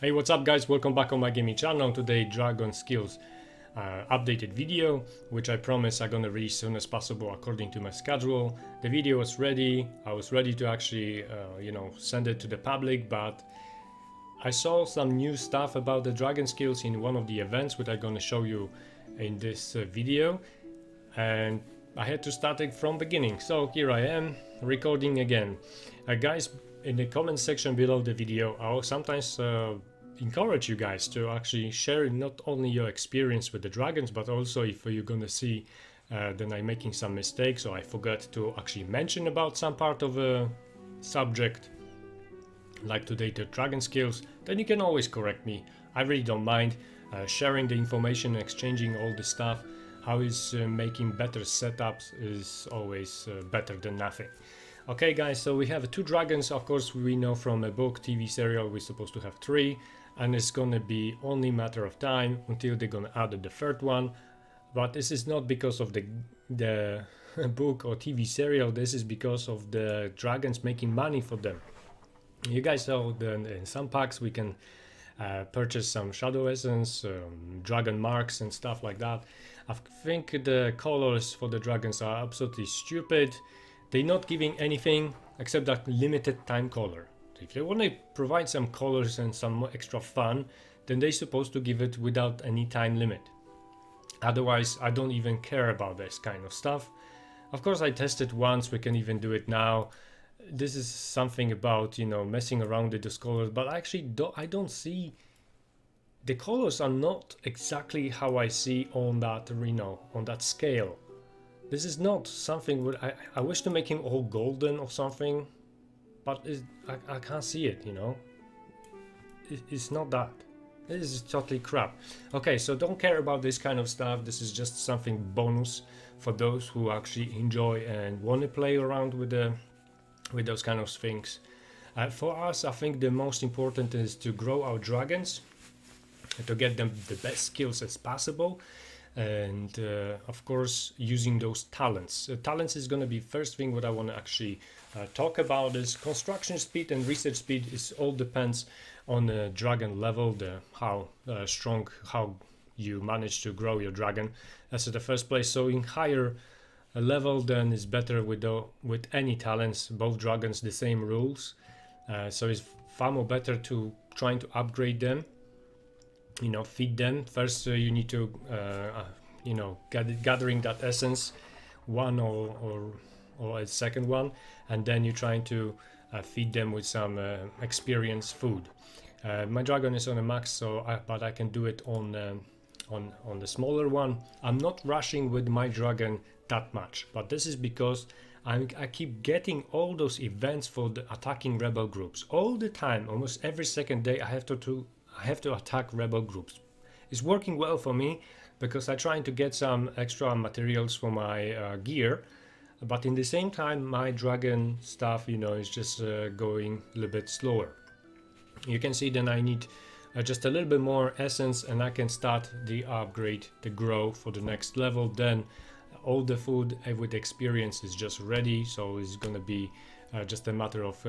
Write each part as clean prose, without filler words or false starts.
Hey, what's up guys, welcome back on my gaming channel. Today dragon skills updated video, which I promise I'm gonna release as soon as possible according to my schedule. The video was ready, I was ready to actually send it to the public, but I saw some new stuff about the dragon skills in one of the events which I'm gonna show you in this video, and I had to start it from beginning. So here I am recording again. Guys, in the comment section below the video, I'll sometimes encourage you guys to actually share not only your experience with the dragons, but also if you're gonna see then I'm making some mistakes or I forgot to actually mention about some part of a subject, like today the dragon skills, then you can always correct me. I really don't mind sharing the information, exchanging all the stuff. How is making better setups is always better than nothing. Okay guys, so we have two dragons. Of course we know from a book, TV serial, we're supposed to have three, and it's gonna be only matter of time until they're gonna add the third one. But this is not because of the book or TV serial, this is because of the dragons making money for them. You guys know that in some packs we can purchase some shadow essence, dragon marks and stuff like that. I think the colors for the dragons are absolutely stupid. They're not giving anything except that limited time color. If they want to provide some colors and some extra fun, then they're supposed to give it without any time limit. Otherwise, I don't even care about this kind of stuff. Of course, I tested once, we can even do it now. This is something about, messing around with those colors, but actually I don't see, the colors are not exactly how I see on that, on that scale. This is not something what I wish to make him all golden or something, but I can't see it, It's not that. This is totally crap. Okay, so don't care about this kind of stuff. This is just something bonus for those who actually enjoy and want to play around with those kind of things. For us, I think the most important is to grow our dragons, to get them the best skills as possible, and of course using those talents. Talents is going to be first thing what I want to actually talk about. Is construction speed and research speed is all depends on the dragon level, how strong, how you manage to grow your dragon. That's the first place. So in higher level then is better with any talents, both dragons the same rules, so it's far more better to trying to upgrade them, feed them first. You need to gathering that essence, one or a second one, and then you're trying to feed them with some experience food. My dragon is on a max, but I can do it on the smaller one. I'm not rushing with my dragon that much, but this is because I keep getting all those events for the attacking rebel groups all the time. Almost every second day I have to attack rebel groups. It's working well for me because I'm trying to get some extra materials for my gear, but in the same time my dragon stuff is just going a little bit slower. You can see then I need just a little bit more essence and I can start the upgrade, the grow for the next level. Then all the food with experience is just ready, so it's gonna be just a matter of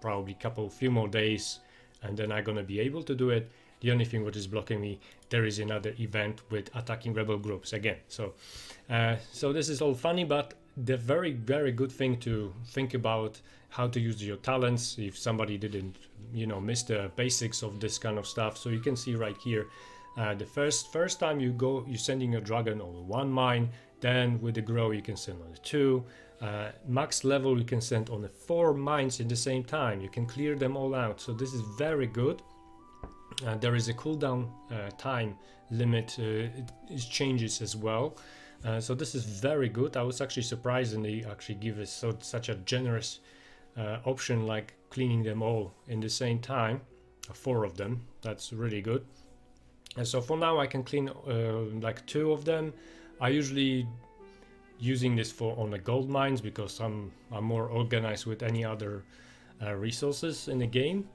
probably few more days, and then I'm gonna be able to do it. The only thing what is blocking me, there is another event with attacking rebel groups again. So this is all funny, but the very, very good thing to think about how to use your talents if somebody didn't miss the basics of this kind of stuff. So you can see right here, the first time you're sending your dragon on one mine, then with the grow you can send on the two. Max level you can send on the 4 mines in the same time. You can clear them all out, so this is very good. There is a cooldown time limit, it changes as well, so this is very good. I was actually surprised and they actually give us such a generous option, like cleaning them all in the same time, 4 of them. That's really good. And so for now I can clean like 2 of them. I usually using this on the gold mines because I'm more organized with any other resources in the game.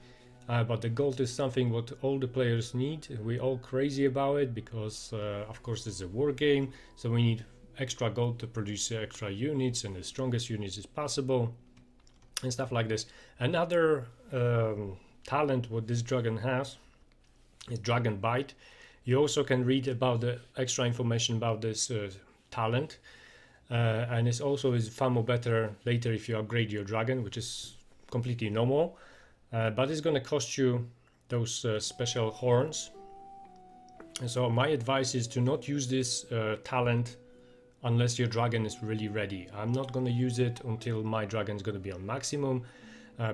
But the gold is something what all the players need. We're all crazy about it because of course it's a war game, so we need extra gold to produce extra units and the strongest units as possible and stuff like this. Another talent what this dragon has is Dragon Bite. You also can read about the extra information about this talent, and it's also is far more better later if you upgrade your dragon, which is completely normal, but it's going to cost you those special horns. And so my advice is to not use this talent unless your dragon is really ready. I'm not going to use it until my dragon is going to be on maximum,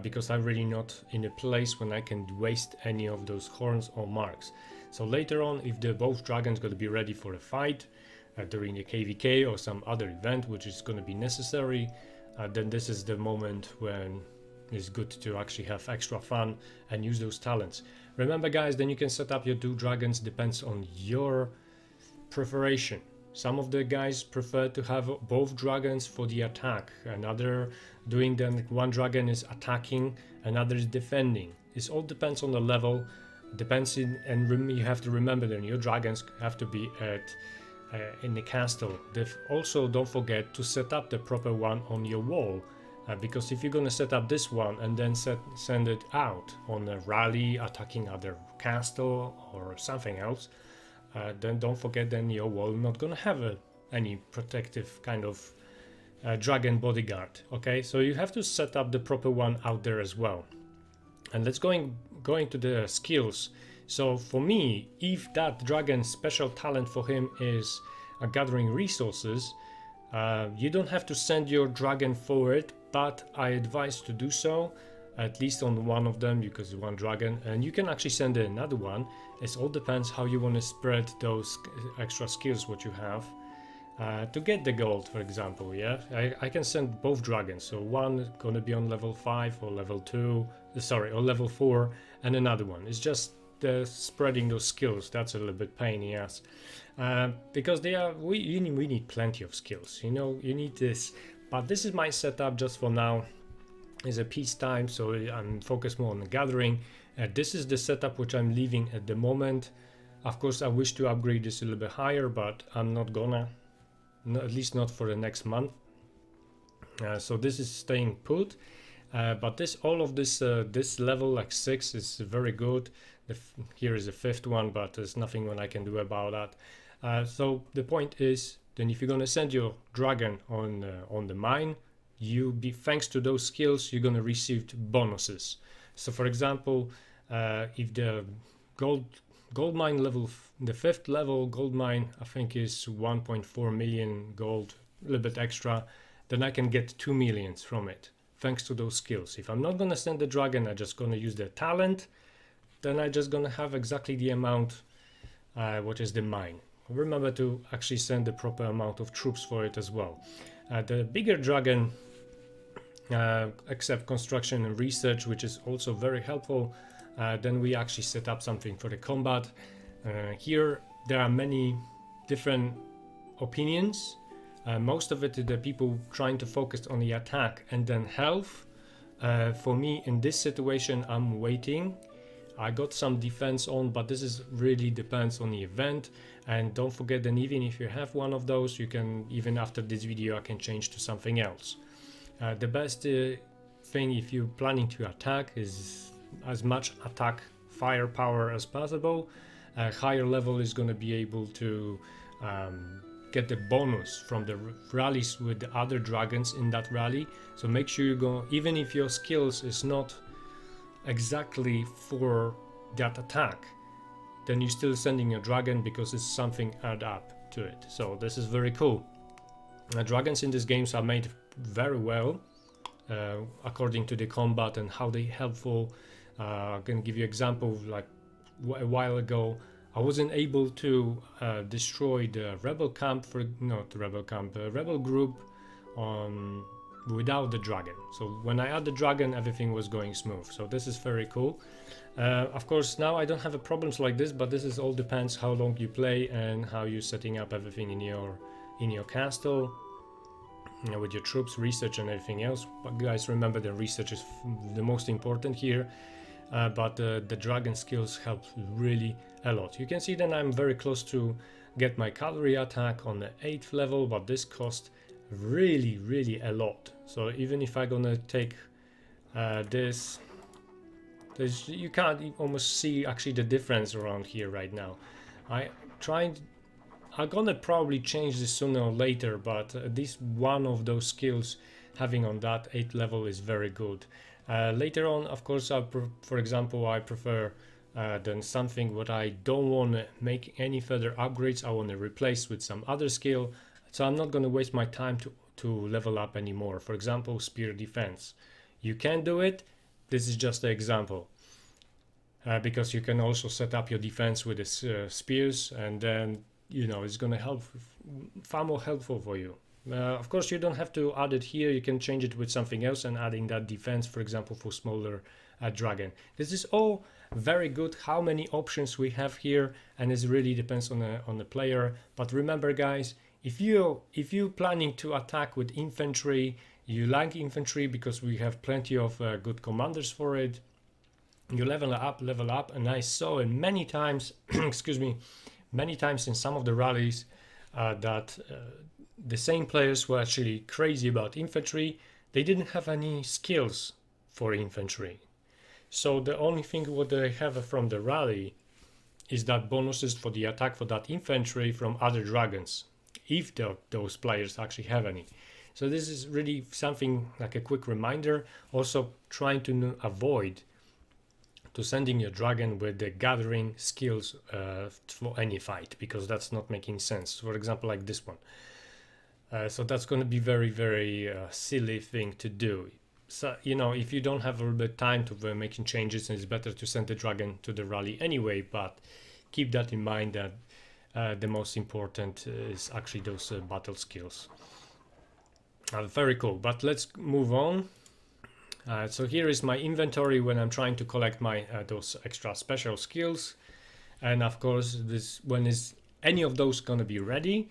because I'm really not in a place when I can waste any of those horns or marks. So later on, if the both dragons going to be ready for a fight during the KVK or some other event which is going to be necessary, then this is the moment when it's good to actually have extra fun and use those talents. Remember guys, then you can set up your 2 dragons, depends on your preparation. Some of the guys prefer to have both dragons for the attack, another doing then one dragon is attacking, another is defending. It all depends on the level, depends in, and you have to remember that your dragons have to be at in the castle. Also don't forget to set up the proper one on your wall, because if you're gonna set up this one and then send it out on a rally attacking other castle or something else, then don't forget then your wall not gonna have any protective kind of dragon bodyguard. Okay, so you have to set up the proper one out there as well. And let's going to the skills. So for me, if that dragon special talent for him is gathering resources, you don't have to send your dragon forward, but I advise to do so, at least on one of them, because it's one dragon, and you can actually send another one. It all depends how you want to spread those extra skills what you have to get the gold, for example. Yeah, I can send both dragons, so one gonna be on level 5 or level 2, or level 4, and another one. It's just spreading those skills. That's a little bit pain in the ass, because we need plenty of skills, you know, you need this. But this is my setup just for now. It's a peacetime, so I'm focused more on the gathering. This is the setup which I'm leaving at the moment. Of course I wish to upgrade this a little bit higher, but I'm not gonna, at least not for the next month. So this is staying put, but all of this this level like 6 is very good. Here is the 5th one, but there's nothing I can do about that. So the point is, then if you're gonna send your dragon on the mine, thanks to those skills you're gonna receive bonuses. So for example, if the gold mine level, the 5th level gold mine, I think is 1.4 million gold, a little bit extra, then I can get 2 millions from it thanks to those skills. If I'm not gonna send the dragon, I'm just gonna use the talent, then I'm just gonna have exactly the amount what is the mine. Remember to actually send the proper amount of troops for it as well. The bigger dragon accept construction and research, which is also very helpful. Then we actually set up something for the combat. Here there are many different opinions. Most of it is the people trying to focus on the attack and then health. For me in this situation, I'm waiting. I got some defense on, but this is really depends on the event. And don't forget that even if you have one of those, you can, even after this video, I can change to something else. The best thing if you're planning to attack is as much attack firepower as possible. A higher level is going to be able to get the bonus from the rallies with the other dragons in that rally. So make sure you go, even if your skills is not exactly for that attack, then you're still sending your dragon because it's something add up to it. So this is very cool. Dragons in these games are made very well according to the combat and how they helpful. I can give you example, like a while ago I wasn't able to destroy the rebel camp, rebel group without the dragon. So when I add the dragon, everything was going smooth. So this is very cool. Of course now I don't have problems like this, but this is all depends how long you play and how you're setting up everything in your castle, you know, with your troops, research and everything else. But guys, remember the research is the most important here. But the dragon skills help really a lot. You can see that I'm very close to get my cavalry attack on the 8th level, but this cost really a lot. So even if I'm gonna take this You can't almost see actually the difference around here right now. I'm gonna probably change this sooner or later, but at least one of those skills having on that 8th level is very good. Later on, of course, for example, I prefer then something what I don't want to make any further upgrades. I want to replace with some other skill, so I'm not going to waste my time to level up anymore. For example, spear defense. You can do it. This is just an example. Because you can also set up your defense with the spears, and then it's going to help, far more helpful for you. Of course, you don't have to add it here. You can change it with something else and adding that defense, for example, for smaller dragon. This is all very good. How many options we have here, and it really depends on the player. But remember, guys, if you planning to attack with infantry, you like infantry because we have plenty of good commanders for it. You level up, and I saw it many times. excuse me, many times in some of the rallies that the same players were actually crazy about infantry. They didn't have any skills for infantry, so the only thing what they have from the rally is that bonuses for the attack for that infantry from other dragons, if those players actually have any. So this is really something like a quick reminder. Also trying to avoid to sending your dragon with the gathering skills for any fight, because that's not making sense. For example, like this one. So that's going to be very silly thing to do. So if you don't have a little bit time to making changes, it's better to send the dragon to the rally anyway. But keep that in mind that the most important is actually those battle skills. Very cool. But let's move on. So here is my inventory when I'm trying to collect my those extra special skills, and of course when is any of those gonna be ready,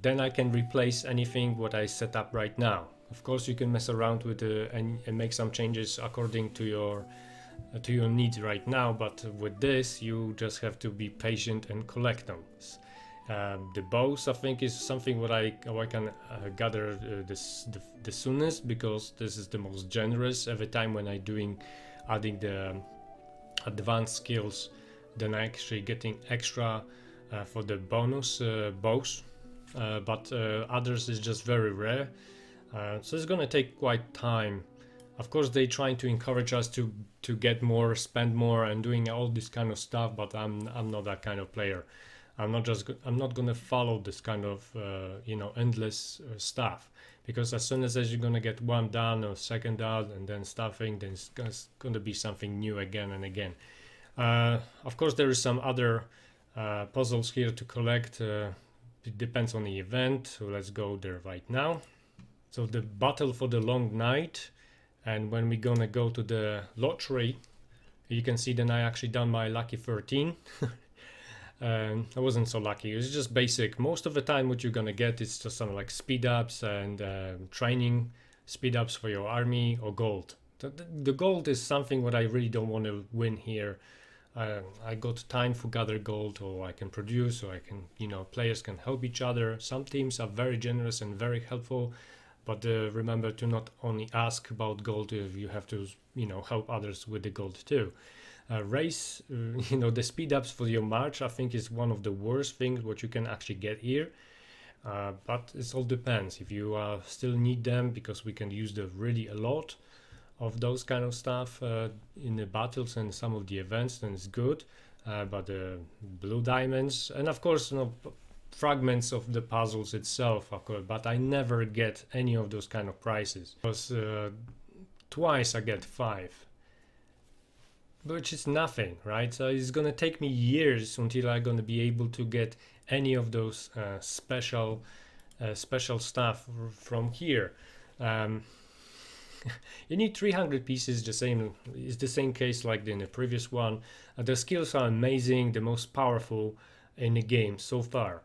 then I can replace anything what I set up right now. Of course you can mess around with and make some changes according to your needs right now, but with this you just have to be patient and collect them. The bows, I think, is something what I can gather the soonest, because this is the most generous. Every time when adding the advanced skills, then I actually getting extra for the bonus bows, but others is just very rare. So it's gonna take quite time. Of course, they trying to encourage us to get more, spend more, and doing all this kind of stuff, but I'm not that kind of player. I'm not gonna follow this kind of endless stuff, because as soon as you're gonna get one done or second done and then stuffing, then it's gonna be something new again and again. Of course, there is some other puzzles here to collect. It depends on the event, so let's go there right now. So the battle for the long night, and when we're gonna go to the lottery, you can see then I actually done my lucky 13. I wasn't so lucky. It was just basic. Most of the time what you're gonna get is just some like speed ups and training speed ups for your army, or gold. The gold is something what I really don't want to win here. I got time for gather gold, or I can produce, or I can, players can help each other. Some teams are very generous and very helpful, but remember to not only ask about gold, you have to help others with the gold too. Race, the speed ups for your march, I think, is one of the worst things what you can actually get here. But it all depends. If you still need them, because we can use them really a lot of those kind of stuff in the battles and some of the events, then it's good. But the blue diamonds, and of course, fragments of the puzzles itself, of course. But I never get any of those kind of prizes, because twice I get 5. Which is nothing, right? So it's gonna take me years until I'm gonna be able to get any of those special stuff from here. You need 300 pieces. It's the same case like in the previous one. The skills are amazing, the most powerful in the game so far,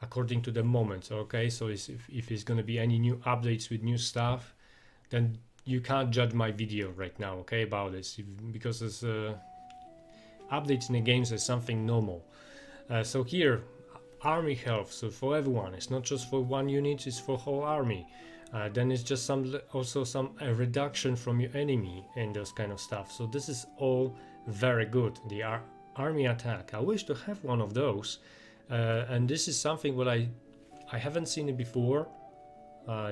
according to the moment. Okay, so if it's gonna be any new updates with new stuff, then you can't judge my video right now, okay, about this, because it's updates in the games is something normal. So here, army health, so for everyone, it's not just for one unit, it's for whole army. Then it's just some reduction from your enemy and those kind of stuff. So this is all very good. The army attack. I wish to have one of those. And this is something what I haven't seen it before.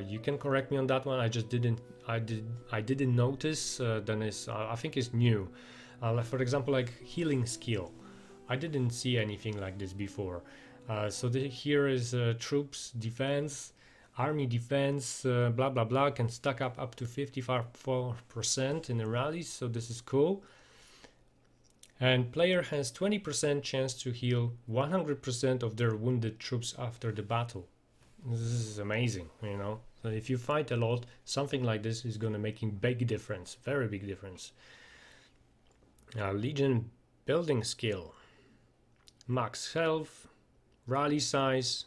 You can correct me on that one. I just didn't. I didn't notice. Then I think it's new. Like for example, like healing skill. I didn't see anything like this before. So here is troops defense, army defense, blah blah blah. Can stack up to 54% in the rallies. So this is cool. And player has 20% chance to heal 100% of their wounded troops after the battle. This is amazing, you know. So if you fight a lot, something like this is gonna make a big difference, very big difference. Legion building skill, max health, rally size.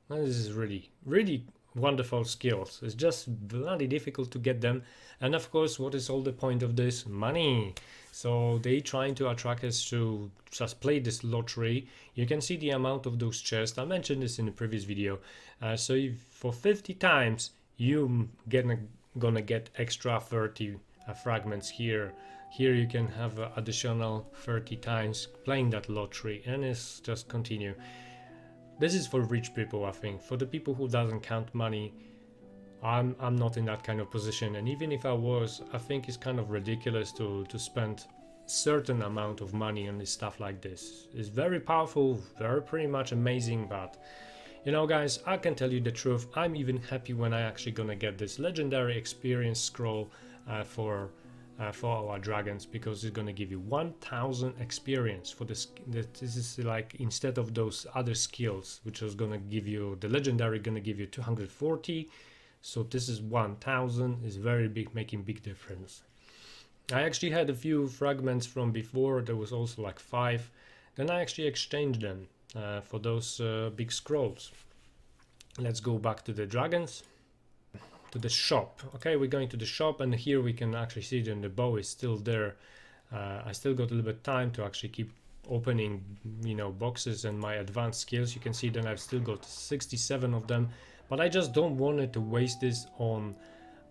This is really wonderful skills. It's just bloody difficult to get them, and of course, what is all the point of this? Money. So they trying to attract us to just play this lottery. You can see the amount of those chests. I mentioned this in the previous video. So if for 50 times you gonna get extra 30 fragments here. Here you can have additional 30 times playing that lottery, and it's just continue. This is for rich people, I think. For the people who doesn't count money, I'm not in that kind of position, and even if I was, I think it's kind of ridiculous to spend certain amount of money on this stuff like this. It's very powerful, very pretty much amazing, but you know guys, I can tell you the truth, I'm even happy when I actually gonna get this legendary experience scroll for our dragons, because it's gonna give you 1000 experience for this. This is like, instead of those other skills which is gonna give you, the legendary gonna give you 240. So this is 1000, is very big, making big difference. I actually had a few fragments from before. There was also like 5. Then I actually exchanged them for those big scrolls. Let's go back to the dragons, to the shop. Okay, we're going to the shop, and here we can actually see that the bow is still there. I still got a little bit time to actually keep opening, you know, boxes and my advanced skills. You can see that I've still got 67 of them. But I just don't want it to waste this on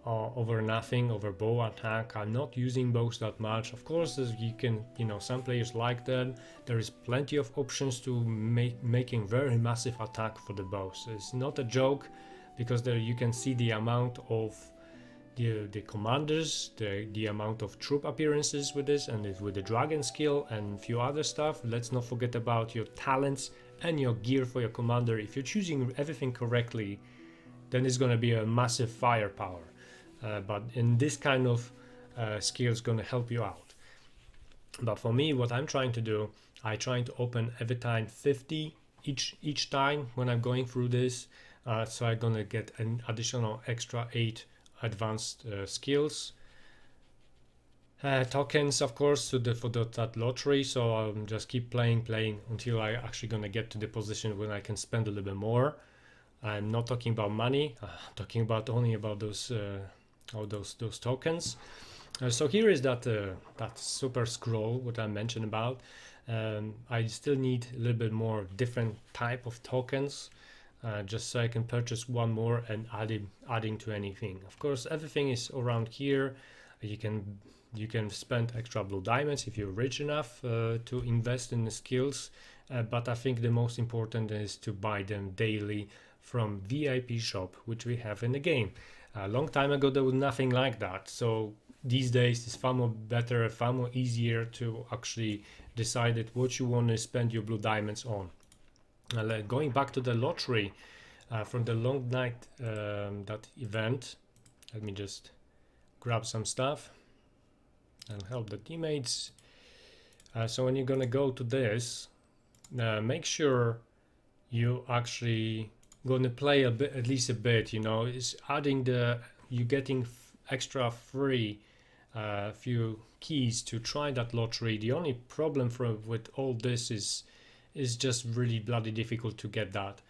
over nothing, over bow attack. I'm not using bows that much. Of course, as you can, you know, some players like that. There is plenty of options to making very massive attack for the bows. It's not a joke, because there you can see the amount of the commanders, the amount of troop appearances with this, and with the dragon skill and a few other stuff. Let's not forget about your talents and your gear for your commander. If you're choosing everything correctly, then it's going to be a massive firepower. But in this kind of skill is going to help you out. But for me, what I'm trying to do, I'm trying to open every time 50 each time when I'm going through this. So I'm going to get an additional extra 8 advanced skills. Tokens, of course, for that lottery. So I'll just keep playing until I actually gonna get to the position when I can spend a little bit more. I'm not talking about money. I'm talking about only about those those tokens. So here is that super scroll what I mentioned about. I still need a little bit more different type of tokens, just so I can purchase one more and adding to anything. Of course, everything is around here. You can spend extra blue diamonds if you're rich enough to invest in the skills, but I think the most important is to buy them daily from VIP shop, which we have in the game. A long time ago there was nothing like that, so these days it's far more better, far more easier to actually decide what you want to spend your blue diamonds on. Going back to the lottery from the long night, that event, let me just grab some stuff and help the teammates. So when you're gonna go to this, make sure you actually gonna play a bit, at least a bit, you know. Is adding you getting extra free few keys to try that lottery. The only problem with all this is just really bloody difficult to get that.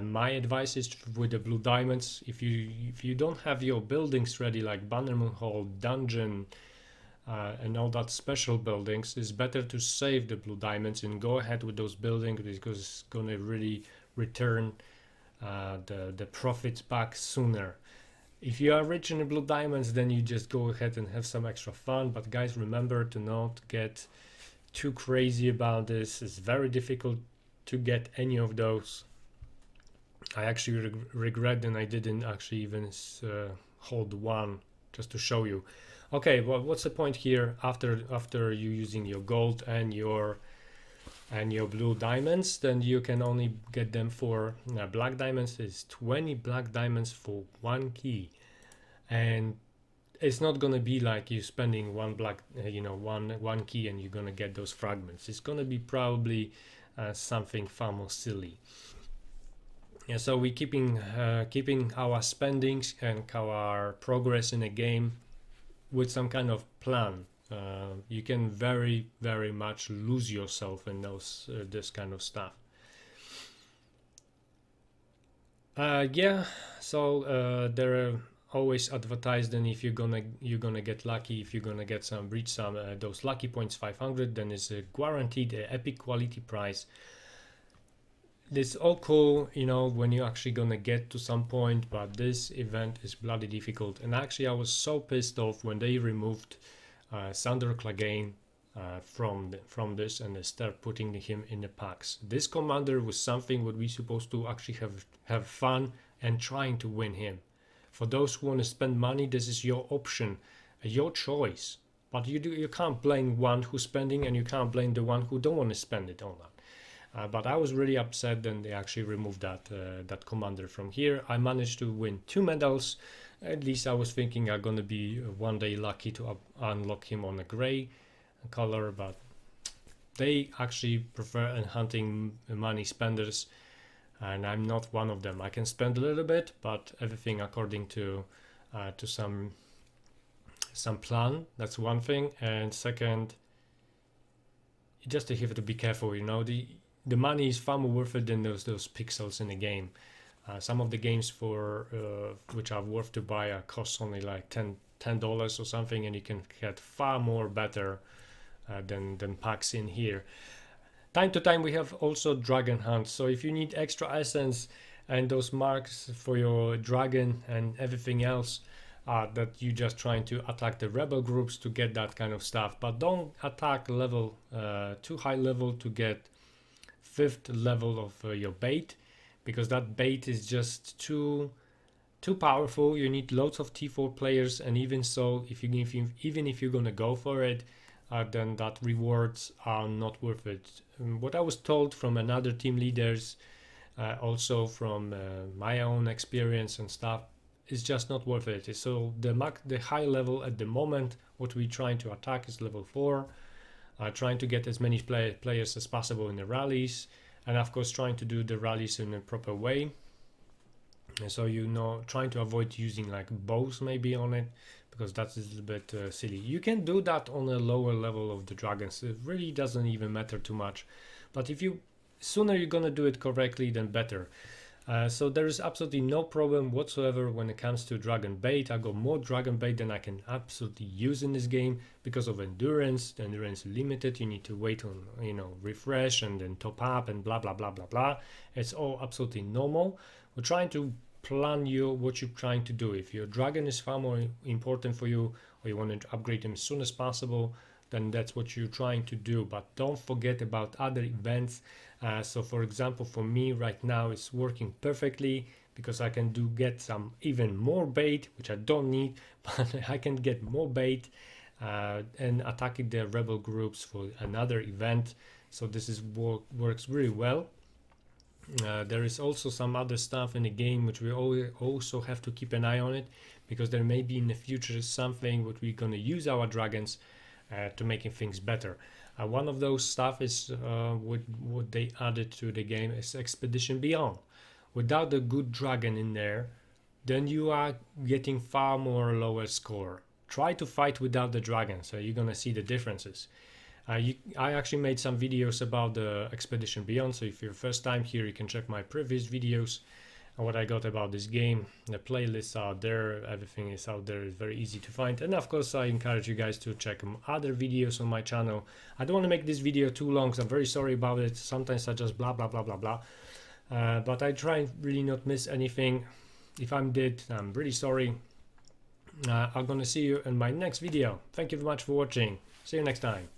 My advice is with the blue diamonds, if you don't have your buildings ready, like Bannerman Hall, Dungeon, and all that special buildings, it's better to save the blue diamonds and go ahead with those buildings, because it's gonna really return the profits back sooner. If you are rich in the blue diamonds, then you just go ahead and have some extra fun. But guys, remember to not get too crazy about this. It's very difficult to get any of those. I actually regret that I didn't actually even hold one, just to show you. Okay, well, what's the point here? After you using your gold and your blue diamonds, then you can only get them for black diamonds. Is 20 black diamonds for one key, and it's not gonna be like you spending one black, one key and you're gonna get those fragments. It's gonna be probably something far more silly. Yeah, so we keeping our spendings and our progress in a game with some kind of plan. You can very much lose yourself in those this kind of stuff. Yeah, so they're always advertised, and if you're gonna get lucky, if you're gonna get reach some those lucky points 500, then it's a guaranteed epic quality prize. It's all cool, when you're actually gonna get to some point, but this event is bloody difficult. And actually I was so pissed off when they removed Sander Clegane from this, and they start putting him in the packs. This commander was something what we supposed to actually have fun and trying to win him. For those who want to spend money, this is your option, your choice. But you can't blame one who's spending, and you can't blame the one who don't want to spend it on that. But I was really upset when they actually removed that commander from here. I managed to win 2 medals. At least I was thinking I'm gonna be one day lucky to unlock him on a gray color, but they actually prefer hunting money spenders, and I'm not one of them. I can spend a little bit, but everything according to some plan. That's one thing, and second, just you have to be careful. The money is far more worth it than those pixels in the game. Some of the games for which are worth to buy cost only like $10 or something, and you can get far more better than packs in here. Time to time we have also dragon hunts, so if you need extra essence and those marks for your dragon and everything else, that you just trying to attack the rebel groups to get that kind of stuff, but don't attack level too high level to get 5th level of your bait, because that bait is just too powerful. You need loads of T4 players, and even so, even if you're gonna go for it, then that rewards are not worth it. What I was told from another team leaders, also from my own experience and stuff, is just not worth it. So the high level at the moment, what we're trying to attack is level 4. Trying to get as many players as possible in the rallies, and of course trying to do the rallies in a proper way. And so trying to avoid using like bows maybe on it, because that's a little bit silly. You can do that on a lower level of the dragons. It really doesn't even matter too much, but sooner you're gonna do it correctly, then better. So there is absolutely no problem whatsoever when it comes to dragon bait. I got more dragon bait than I can absolutely use in this game because of endurance. The endurance is limited. You need to wait on, refresh and then top up and blah, blah, blah, blah, blah. It's all absolutely normal. We're trying to plan what you're trying to do. If your dragon is far more important for you, or you want to upgrade him as soon as possible, then that's what you're trying to do. But don't forget about other events. So for example, for me right now it's working perfectly because I can get some even more bait, which I don't need, but I can get more bait and attacking the rebel groups for another event. So this works really well. There is also some other stuff in the game which we also have to keep an eye on it, because there may be in the future something what we're going to use our dragons to making things better. One of those stuff is what they added to the game is Expedition Beyond. Without a good dragon in there, then you are getting far more lower score. Try to fight without the dragon, so you're gonna see the differences. I actually made some videos about the Expedition Beyond, so if you're first time here, you can check my previous videos and what I got about this game. The playlists are there, everything is out there, it's very easy to find. And of course I encourage you guys to check other videos on my channel. I don't want to make this video too long, so I'm very sorry about it. Sometimes I just blah blah blah blah blah, but I try and really not miss anything. If I did, I'm really sorry. I'm gonna see you in my next video. Thank you very much for watching. See you next time.